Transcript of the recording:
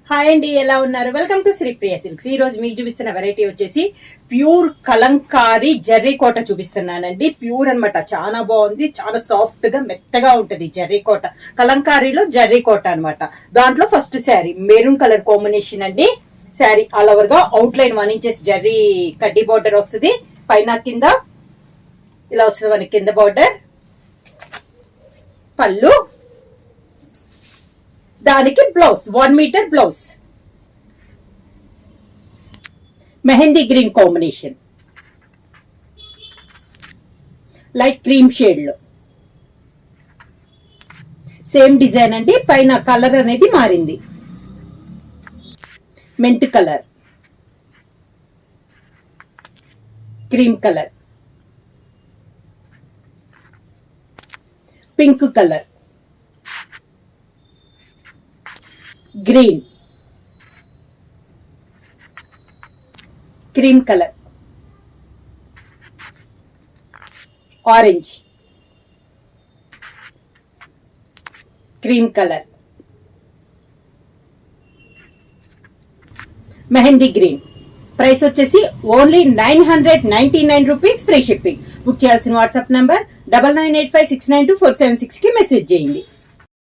Hi అండి, ఎలా ఉన్నారు? Welcome to Sripriya silks. ఈ రోజు మీకు చూపిస్తున్న వెరైటీ వచ్చేసి ప్యూర్ కలంకారీ జర్రీ కోట చూపిస్తున్నానండి. ప్యూర్ అన్నమాట, చాలా బాగుంది, చాలా సాఫ్ట్ గా మెత్తగా ఉంటది జర్రీ కోట. కలంకారీలో జర్రీ కోట అన్నమాట. దాంట్లో first sari maroon colour combination అండి. శారీ ఆల్ ఓవర్ గా అవుట్ లైన్ 1 ఇంచెస్ జర్రీ కడ్డీ బార్డర్ వస్తుంది. పైన కింద ఇలా వస్తుంది మనకి కింద బార్డర్. పళ్ళు, దానికి blouse 1 metre blouse. Mehndi green combination, light cream shade లో సేమ్ డిజైన్ అండి. పైన కలర్ అనేది మారింది, mint colour, cream colour, pink colour, green, cream colour, orange, cream colour, mehndi green. Price వచ్చేసి only 999 rupees, free shipping. Book చేయాల్సిన WhatsApp number 9985692476 కి message చేయండి.